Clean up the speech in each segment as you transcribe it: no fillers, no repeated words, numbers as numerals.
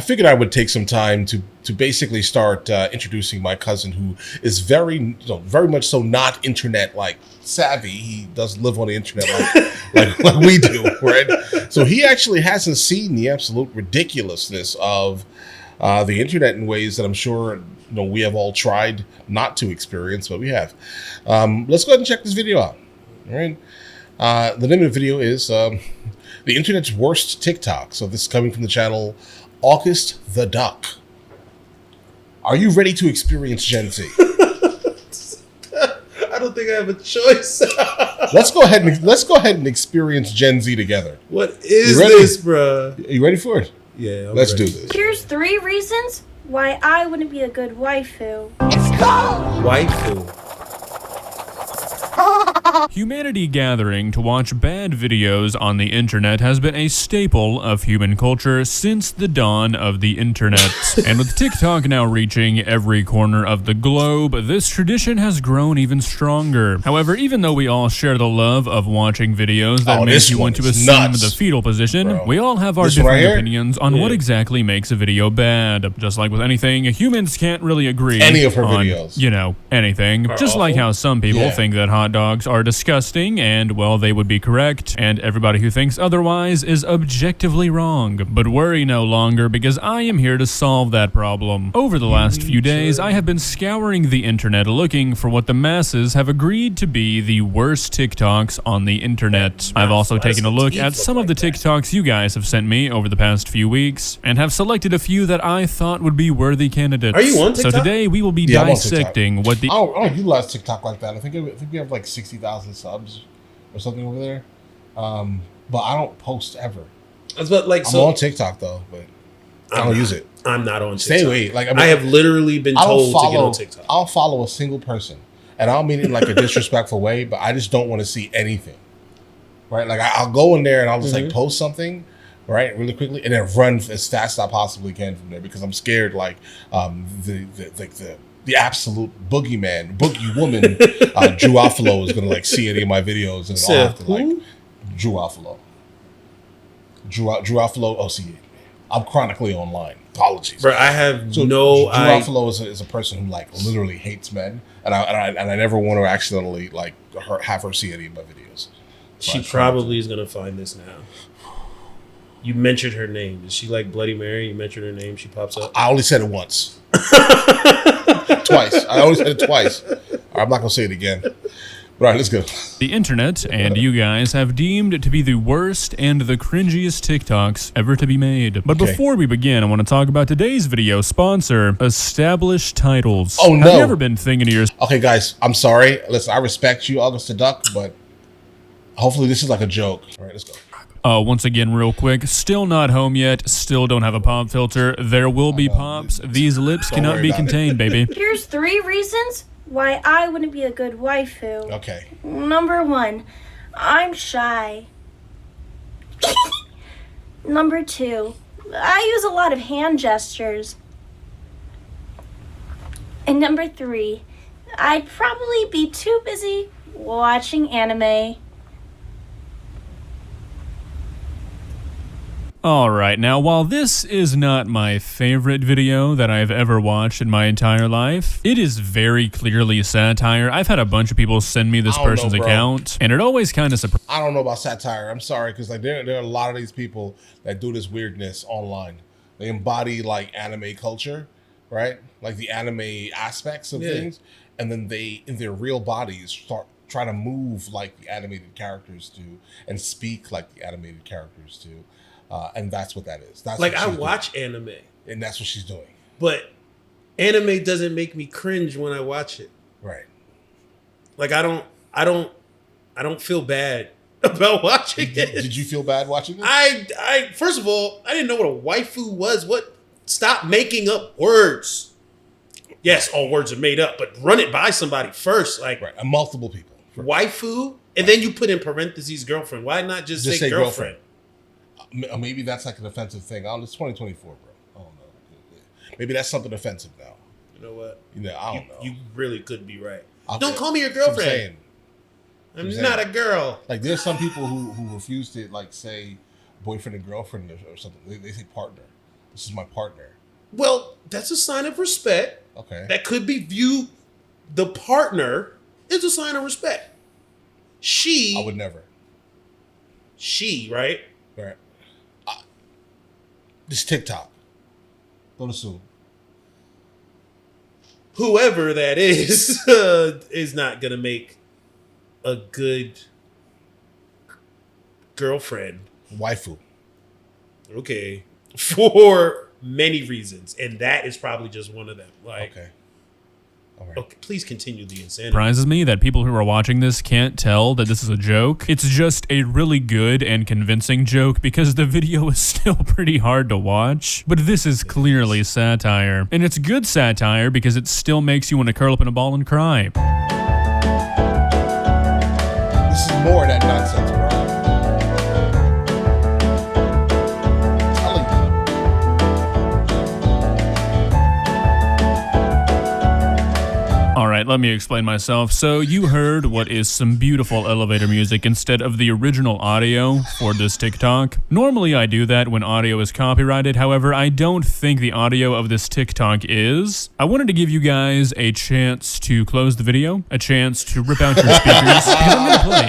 figured I would take some time to basically start introducing my cousin, who is very much so not internet like savvy. He doesn't live on the internet like we do, right? So he actually hasn't seen the absolute ridiculousness of the internet in ways that I'm sure we have all tried not to experience, but we have. Let's go ahead and check this video out. All right. The name of the video is the internet's worst TikTok. So this is coming from the channel August the Duck. Are you ready to experience Gen Z? I don't think I have a choice. Let's go ahead and experience Gen Z together. What is this, bro? Are you ready for it? Yeah. Let's do this. Here's 3 reasons why I wouldn't be a good waifu. It's called Waifu. Humanity gathering to watch bad videos on the internet has been a staple of human culture since the dawn of the internet. And with TikTok now reaching every corner of the globe, this tradition has grown even stronger. However, even though we all share the love of watching videos that make you want to assume the fetal position, we all have our different opinions on what exactly makes a video bad. Just like with anything, humans can't really agree any of her on, videos. Anything. Just like how some people think that hot dogs are disgusting, and well, they would be correct, and everybody who thinks otherwise is objectively wrong. But worry no longer, because I am here to solve that problem. Over the last few days, I have been scouring the internet looking for what the masses have agreed to be the worst TikToks on the internet. I've also taken a look at some of the TikToks you guys have sent me over the past few weeks, and have selected a few that I thought would be worthy candidates. Are you on TikTok? So today we will be dissecting what the... I don't utilize TikTok like that. I think we have like 60,000 subs or something over there. But I don't post ever. I'm on TikTok though, but I don't use it. I'm not on TikTok. Stay away. I have literally been told to get on TikTok. I'll follow a single person, and I don't mean it in like a disrespectful way, but I just don't want to see anything. Right? Like I'll go in there and I'll just like post something, right, really quickly, and then run as fast as I possibly can from there because I'm scared like the absolute boogeyman, boogie woman, Drew Offalo is gonna like see any of my videos and I'll have to like Drew Offalo. Drew Offalo. Oh, see, I'm chronically online. Apologies, bro. I have Drew Offalo is a person who like literally hates men, and I never want to accidentally like have her see any of my videos. She probably is gonna find this now. You mentioned her name. Is she like Bloody Mary? You mentioned her name. She pops up. I only said it once. Twice. I only said it twice. I'm not gonna say it again. All right, let's go. The internet and you guys have deemed to be the worst and the cringiest TikToks ever to be made. But before we begin, I want to talk about today's video sponsor, Established Titles. Oh, no. Have you ever been thinking to yourself... Okay, guys, I'm sorry. Listen, I respect you, August the Duck, but hopefully this is like a joke. All right, let's go. Once again, real quick, still not home yet, still don't have a pop filter. There will be pops. These lips cannot be contained, baby. Here's 3 reasons why I wouldn't be a good waifu. Okay. Number 1, I'm shy. Number 2, I use a lot of hand gestures. And number 3, I'd probably be too busy watching anime. Alright, now while this is not my favorite video that I've ever watched in my entire life, it is very clearly satire. I've had a bunch of people send me this person's account, and it always kind of surprises. I don't know about satire. I'm sorry, because like there are a lot of these people that do this weirdness online. They embody like anime culture, right? Like the anime aspects of things, and then they, in their real bodies, start trying to move like the animated characters do and speak like the animated characters do. And that's what that is. That's like I watch anime, and that's what she's doing. But anime doesn't make me cringe when I watch it. Right. Like I don't feel bad about watching it. Did you feel bad watching it? I first of all, I didn't know what a waifu was. What? Stop making up words. Yes, all words are made up, but run it by somebody first. Like right. And multiple people. Waifu, and then you put in parentheses girlfriend. Why not just say girlfriend? Maybe that's like an offensive thing. Oh, it's 2024, bro. I don't know. Maybe that's something offensive now. You know what? I don't know. You really could be right. Don't call me your girlfriend. I'm not a girl. Like there's some people who refuse to like say boyfriend and girlfriend or something. They say partner. This is my partner. Well, that's a sign of respect. Okay. That could be viewed. The partner is a sign of respect. She. I would never. She, right? Right. This TikTok. Don't assume. Whoever that is not gonna make a good girlfriend. Waifu. Okay. For many reasons. And that is probably just one of them. Like, Okay. All right. okay, please continue the insanity. Surprises me that people who are watching this can't tell that this is a joke. It's just a really good and convincing joke because the video is still pretty hard to watch. But this is clearly satire. And it's good satire because it still makes you want to curl up in a ball and cry. This is more of that nonsense, bro. I'm telling you. All right, let me explain myself. So you heard what is some beautiful elevator music instead of the original audio for this TikTok. Normally I do that when audio is copyrighted. However, I don't think the audio of this TikTok is. I wanted to give you guys a chance to close the video, a chance to rip out your speakers.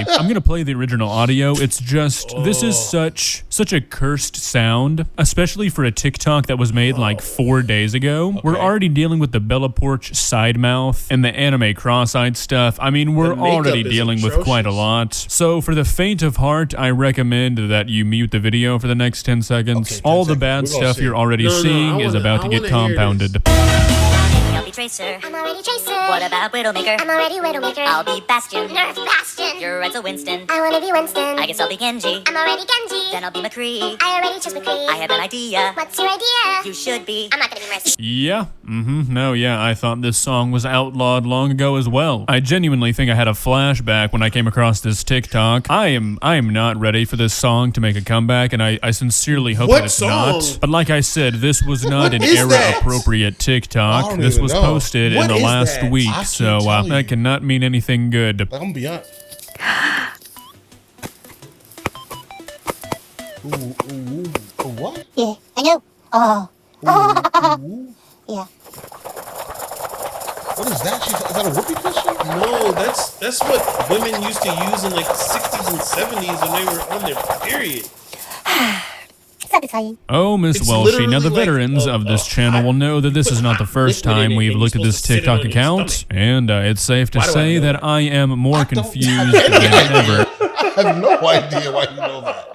Because I'm gonna play the original audio. It's just, this is such a cursed sound, especially for a TikTok that was made like 4 days ago. We're already dealing with the Bella Porch side mouth and the anime cross-eyed stuff. I mean, we're The makeup already is dealing with quite a atrocious. lot. So for the faint of heart, I recommend that you mute the video for the next 10 seconds. Okay, 10 All the seconds. bad We're gonna stuff see. you're already No, no, seeing I is wanna- about to I get wanna hear compounded. I'll be Tracer. I'm already Tracer. What about Widowmaker? I'm already Widowmaker. I'll be Bastion. Nerf Bastion. You're Renzo Winston. I wanna be Winston. I guess I'll be Genji. I'm already Genji. Then I'll be McCree. I already chose McCree. I have an idea. What's your idea? You should be. I'm not gonna be Mercy. Yeah, I thought this song was outlawed long ago as well. I genuinely think I had a flashback when I came across this TikTok. I am not ready for this song to make a comeback, and I sincerely hope What that it's song? not. But like I said, this was not What an is that? era-appropriate I TikTok. don't This even was know. posted What in the is last that? week, I can't so tell that you. cannot mean anything good. Like, I'm beyond. Ooh, what? Yeah, I know. Oh. Ooh. Yeah. What is that? Is that a whoopee cushion? No, that's what women used to use in like the 60s and 70s when they were on their period. Satisfying. Oh, Miss It's Welshie. Now, the literally like veterans of this channel will know that this is not the first liquid in time it we've and looked you're at this supposed to sit it TikTok on your account, stomach. and it's safe to Why do I say know that that? I am more I don't- confused than ever. I have no idea why you know that.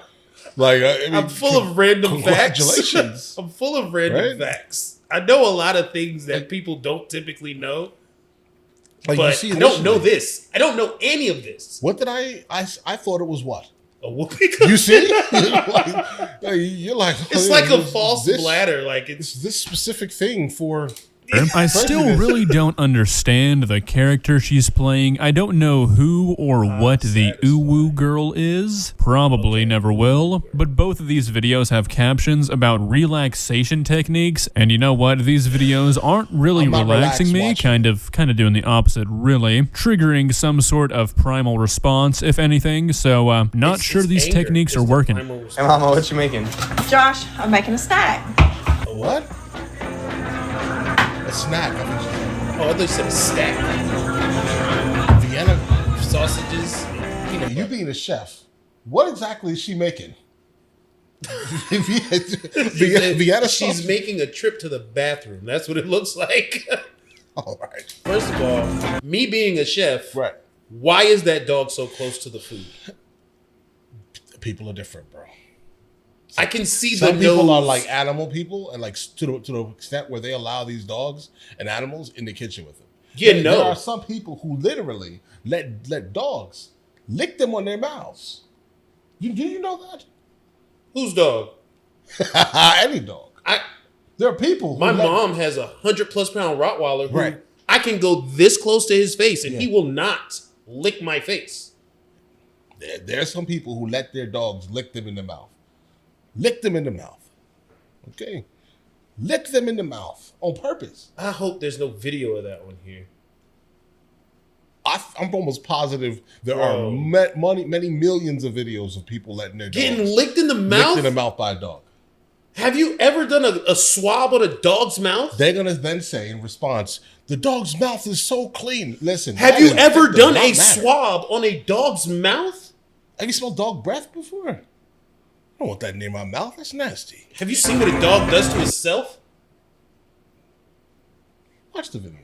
Like, I mean, I'm full of random facts. Congratulations. I'm full of random Right? facts. I know a lot of things that people don't typically know, Like, but I don't know initially- this. I don't know any of this. What did I thought it was what? A whoopee cushion. You see? you're like, It's oh, like a this- false this- bladder. Like it's This specific thing for. I still Prejudice. really don't understand the character she's playing. I don't know who or what the satisfied. Uwu girl is. Probably never will. But both of these videos have captions about relaxation techniques. And you know what? These videos aren't really I'm not relaxing me. relaxed watching. Kind of doing the opposite, really. Triggering some sort of primal response, if anything. So, not it's- sure it's these anger. techniques It's are the working. primal Hey, response. Mama, what you making? Josh, I'm making a snack. A what? A snack. I think Oh, I thought you said a stack. Vienna. Sausages. You being a chef, what exactly is she making? Vienna She's sausage? making a trip to the bathroom. That's what it looks like. All right. First of all, me being a chef, Right. why is that dog so close to the food? People are different, bro. I can see Some the people nose. are like animal people, and like to the extent where they allow these dogs and animals in the kitchen with them. Yeah, There no. are some people who literally let dogs lick them on their mouths. Do you know that? Whose dog? Any dog. I. There are people. Who My let- mom has a 100+ pound Rottweiler who Right. I can go this close to his face and Yeah. he will not lick my face. There are some people who let their dogs lick them in the mouth. Lick them in the mouth. Okay. Lick them in the mouth on purpose. I hope there's no video of that one here. I'm almost positive there Bro. are many millions of videos of people letting their Getting dogs licked in the mouth? licked in the mouth by a dog. Have you ever done a swab on a dog's mouth? They're gonna then say in response, "The dog's mouth is so clean." Listen, Have that you is- ever does done not a matter. swab on a dog's mouth? Have you smelled dog breath before? I don't want that near my mouth. That's nasty. Have you seen what a dog does to itself? Watch the video.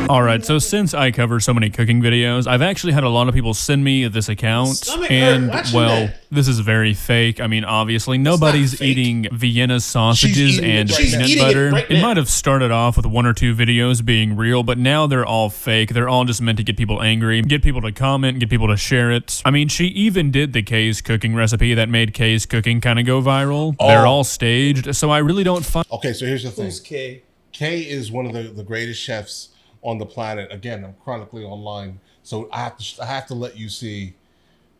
All right, so since I cover so many cooking videos, I've actually had a lot of people send me this account, Stomach hurt and watching well, that. this is very fake. I mean, obviously, nobody's fake. eating Vienna sausages eating it and right now. peanut She's eating it butter. right It now. might have started off with 1 or 2 videos being real, but now they're all fake. They're all just meant to get people angry, get people to comment, get people to share it. I mean, she even did the Kay's cooking recipe that made Kay's cooking kind of go viral. They're all staged, so I really don't find. Okay, so here's the thing. Who's K? Kay is one of the greatest chefs on the planet. Again, I'm chronically online, so I have to let you see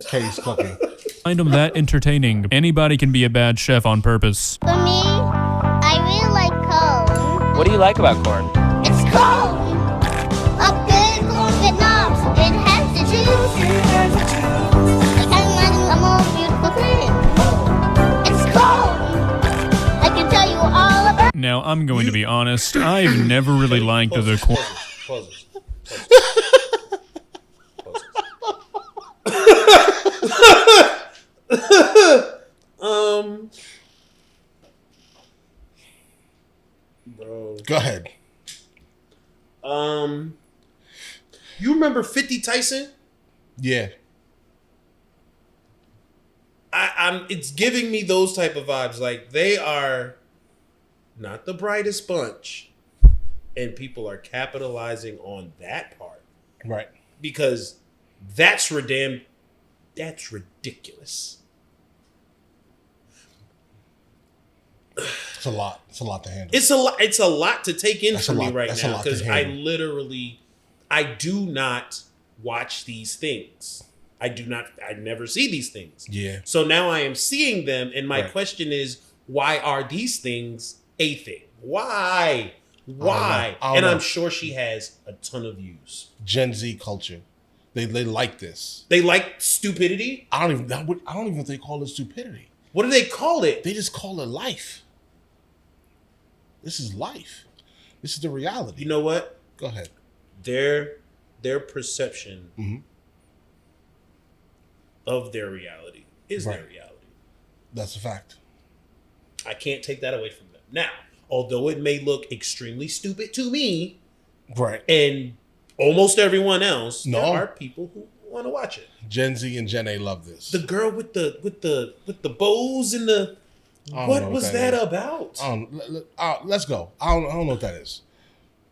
Kay's cooking. Find them that entertaining. Anybody can be a bad chef on purpose. For me, I really like corn. What do you like about corn? It's corn. A good corn Vietnam. It has the juice. Like I'm imagine a more beautiful thing. It's corn. I can tell you all about. Now, I'm going to be honest. I've never really liked the corn. Pauses. Bro. Go ahead. You remember 50 Tyson? Yeah. It's giving me those type of vibes. Like they are not the brightest bunch, and people are capitalizing on that part Right. because that's ridiculous. It's a lot. It's a lot to handle. It's a lot to take in That's for a me lot- right that's a now lot to because handle. I do not watch these things. I never see these things. Yeah. So now I am seeing them, and my Right. question is, why are these things a thing? Why? Why? I don't And know. I'm sure she has a ton of views. Gen Z culture. They like this. They like stupidity. I don't even think they call it stupidity. What do they call it? They just call it life. This is life. This is the reality. You know what? Go ahead. Their perception Mhm. of their reality is their Right. reality. That's a fact. I can't take that away from them. Now, although it may look extremely stupid to me Right. and almost everyone else, No. there are people who want to watch it. Gen Z and Gen A love this. The girl with the bows and the I don't what know was that that is. about? Let's go. I don't know what that is.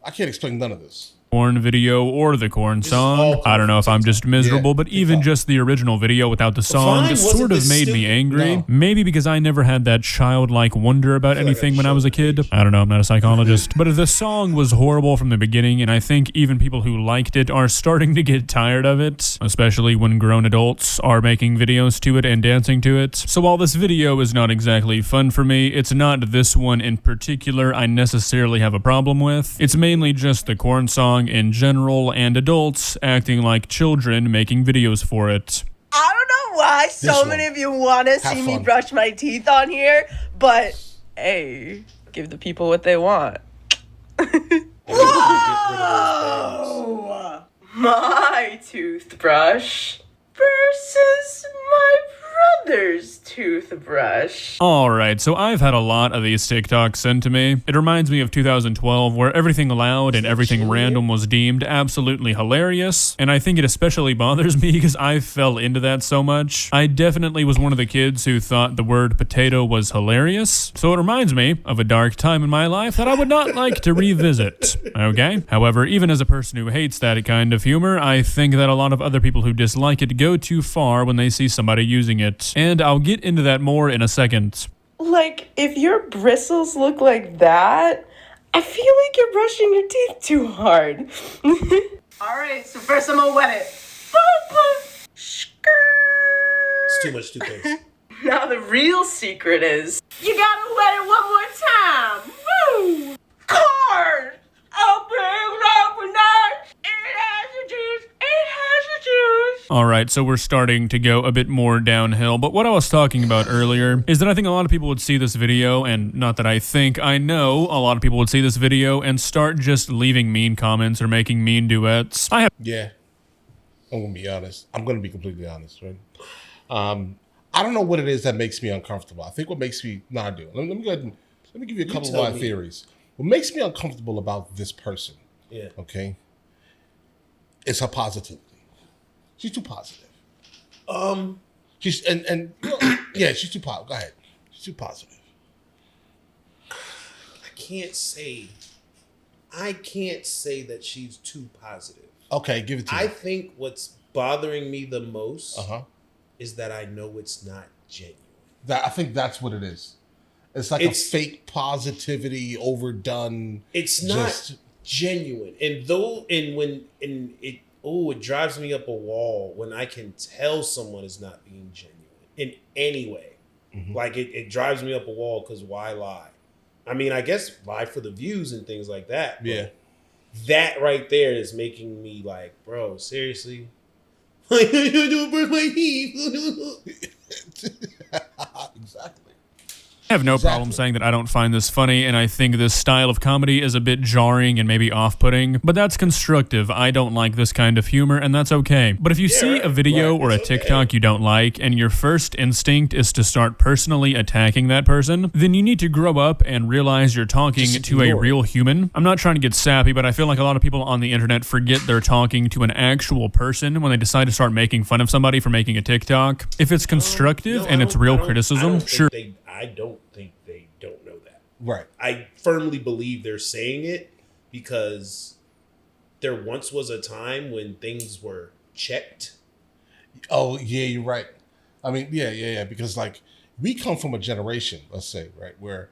I can't explain none of this. Corn video or the corn is song. all I don't know if I'm just miserable, Yeah, but even TikTok. just the original video without the song Vine wasn't sort of this made me stupid. angry. No. Maybe because I never had that childlike wonder about feel like anything I when I was a showed kid. I don't know, I'm not a psychologist. But the song was horrible from the beginning, and I think even people who liked it are starting to get tired of it, especially when grown adults are making videos to it and dancing to it. So while this video is not exactly fun for me, it's not this one in particular I necessarily have a problem with. It's mainly just the corn song in general and adults acting like children making videos for it. I don't know why so one. many of you want to see me fun. brush my teeth on here, but hey, give the people what they want. Whoa! My toothbrush versus my brother's toothbrush. Alright, so I've had a lot of these TikToks sent to me. It reminds me of 2012, where everything loud and everything random was deemed absolutely hilarious, and I think it especially bothers me because I fell into that so much. I definitely was one of the kids who thought the word potato was hilarious, so it reminds me of a dark time in my life that I would not like to revisit, okay? However, even as a person who hates that kind of humor, I think that a lot of other people who dislike it go too far when they see somebody using it, and I'll get into that more in a second. Like, if your bristles look like that, I feel like you're brushing your teeth too hard. Alright, so first I'm gonna wet it. It's too much toothpaste. Now the real secret is, you gotta wet it one more time. Woo! Corn! hard. A big love nut. It has the juice. It has the juice. All right, so we're starting to go a bit more downhill. But what I was talking about earlier is that I think a lot of people would see this video, and not that I think, I know a lot of people would see this video and start just leaving mean comments or making mean duets. Yeah. I'm going to be honest. I'm going to be completely honest, right? I don't know what it is that makes me uncomfortable. I think what makes me not do it. Let me go ahead and let me give you a couple of my theories. What makes me uncomfortable about this person, okay, is her positivity. She's too positive. She's yeah, she's too positive. Go ahead. She's too positive. I can't say that she's too positive. Okay, give it to me. I think what's bothering me the most is that I know it's not genuine. I think that's what it is. It's like a fake positivity, overdone. It's not genuine, and it drives me up a wall when I can tell someone is not being genuine in any way. Like it drives me up a wall because why lie? I mean, I guess lie for the views and things like that. But yeah, that right there is making me like, bro, seriously. I brush my teeth. Exactly. I have no problem saying that I don't find this funny, and I think this style of comedy is a bit jarring and maybe off-putting, but that's constructive. I don't like this kind of humor, and that's okay. But if you see a video or a TikTok you don't like, and your first instinct is to start personally attacking that person, then you need to grow up and realize you're talking to a real human. I'm not trying to get sappy, but I feel like a lot of people on the internet forget they're talking to an actual person when they decide to start making fun of somebody for making a TikTok. If it's constructive and it's real criticism, sure. I don't think they don't know that. Right. I firmly believe they're saying it because there once was a time when things were checked. Oh, yeah, you're right. I mean, yeah. Because like we come from a generation, let's say, right, where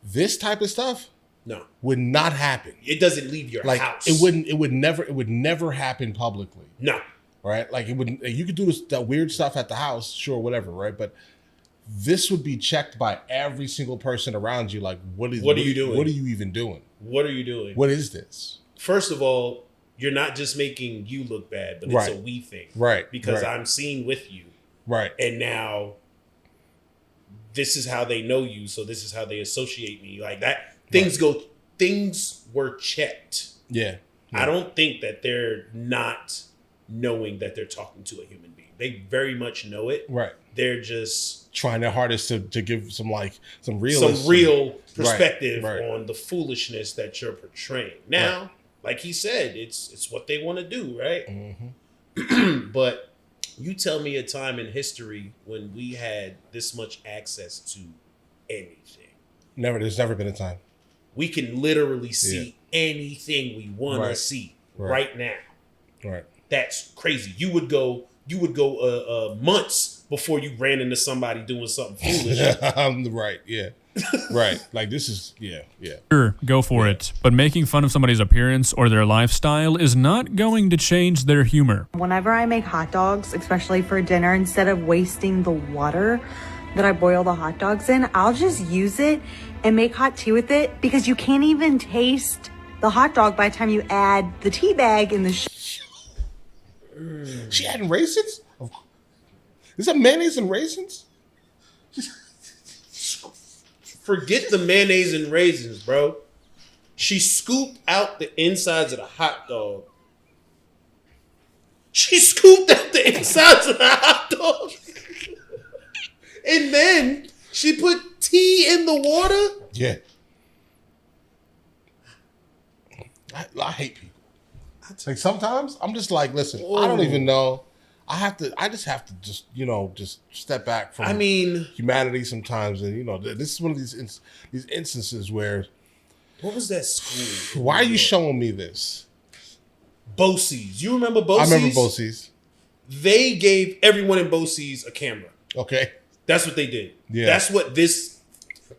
this type of stuff would not happen. It doesn't leave your house. It would never happen publicly. No. Right? Like it wouldn't. You could do that weird stuff at the house, sure, whatever, right? But this would be checked by every single person around you. Like, what are you doing? What are you even doing? What are you doing? What is this? First of all, you're not just making you look bad, but it's a we thing. Right. Because I'm seen with you. Right. And now this is how they know you, so this is how they associate me. Like that. Things were checked. Yeah. I don't think that they're not knowing that they're talking to a human being. They very much know it. Right. They're just trying their hardest to give some real perspective on the foolishness that you're portraying. Now, like he said, it's what they want to do, right? But you tell me a time in history when we had this much access to anything. There's never been a time. We can literally see anything we want to see right now. Right. That's crazy. You would go months before you ran into somebody doing something foolish. Right. Yeah. Right. Like this is Sure, go for it. But making fun of somebody's appearance or their lifestyle is not going to change their humor. Whenever I make hot dogs, especially for dinner, instead of wasting the water that I boil the hot dogs in, I'll just use it and make hot tea with it because you can't even taste the hot dog by the time you add the tea bag in the She adding raisins? Is that mayonnaise and raisins? Forget the mayonnaise and raisins, bro. She scooped out the insides of the hot dog. And then she put tea in the water? Yeah. I hate people. Like sometimes I'm just like, listen, I don't even know. I just have to just step back from humanity sometimes. And this is one of these instances where. What was that school? Why are you showing me this? BOCES. You remember BOCES? I remember BOCES. They gave everyone in BOCES a camera. Okay. That's what they did. Yeah. That's what this.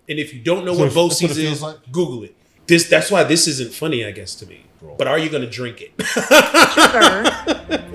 And if you don't know what BOCES is, Google it. That's why this isn't funny, I guess, to me. But are you going to drink it? Sugar.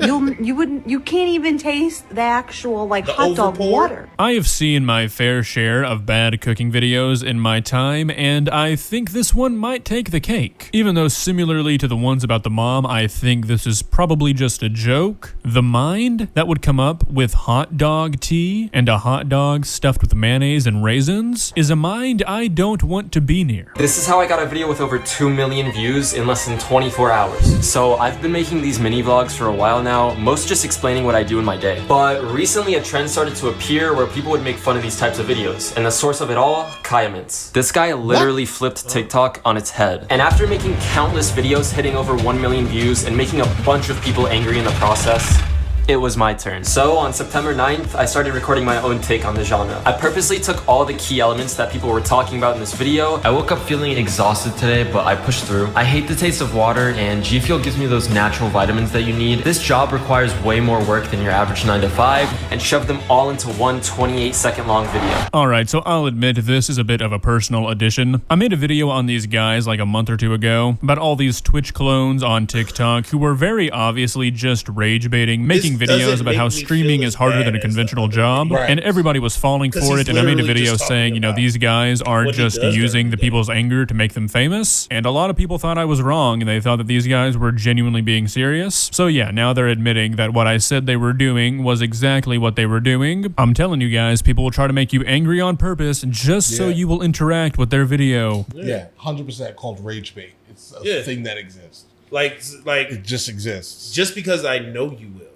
You'll you can't even taste the actual like The hot dog overpour? water. I have seen my fair share of bad cooking videos in my time, and I think this one might take the cake. Even though similarly to the ones about the mom, I think this is probably just a joke. The mind that would come up with hot dog tea and a hot dog stuffed with mayonnaise and raisins is a mind I don't want to be near. This is how I got a video with over 2 million views in less than 24 hours. So I've been making these mini vlogs for a while now, most just explaining what I do in my day. But recently a trend started to appear where people would make fun of these types of videos. And the source of it all, Kaya Mints. This guy literally flipped TikTok on its head. And after making countless videos hitting over 1 million views and making a bunch of people angry in the process, it was my turn. So on September 9th, I started recording my own take on the genre. I purposely took all the key elements that people were talking about in this video. I woke up feeling exhausted today, but I pushed through. I hate the taste of water, and G Fuel gives me those natural vitamins that you need. This job requires way more work than your average 9 to 5, and shoved them all into one 28-second long video. Alright, so I'll admit this is a bit of a personal addition. I made a video on these guys like a month or two ago about all these Twitch clones on TikTok who were very obviously just rage baiting, making videos about how streaming is harder than a conventional job, Right. and everybody was falling for it, and I made a video saying, you know, these guys aren't what he just does using the every day. people's anger to make them famous, and a lot of people thought I was wrong, and they thought that these guys were genuinely being serious. So yeah, now they're admitting that what I said they were doing was exactly what they were doing. I'm telling you guys, people will try to make you angry on purpose just so Yeah. you will interact with their video. Yeah, 100% called rage bait. It's a Yeah. thing that exists. Like It just exists. just because I know you will,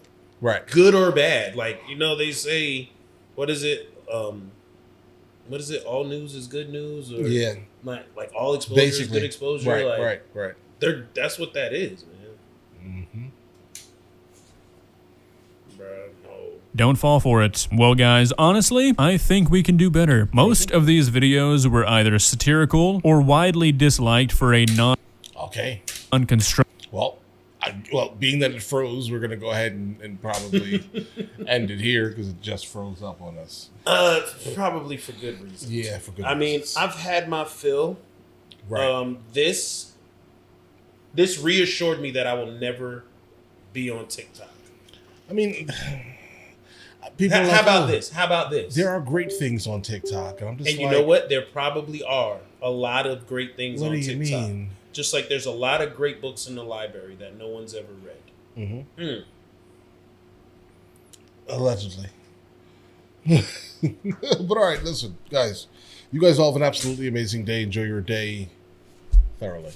Right. good or bad. Like, you know, they say, what is it? What is it? All news is good news, or Yeah. like all exposure is good exposure. Right, like, right. That's what that is, man. Mm-hmm. Bruh, no. Don't fall for it. Well, guys, honestly, I think we can do better. Most of these videos were either satirical or widely disliked for a Okay. non-constructive. Well, being that it froze, we're gonna go ahead and probably end it here because it just froze up on us. Probably for good reasons. Yeah, for good. I mean, reasons. I've had my fill. Right. This reassured me that I will never be on TikTok. I mean, people. How about this? How about this? There are great things on TikTok, and I'm just. And you know what? There probably are a lot of great things What on do you TikTok. mean? Just like there's a lot of great books in the library that no one's ever read. Mm-hmm. Allegedly. But all right, listen, guys. You guys all have an absolutely amazing day. Enjoy your day thoroughly.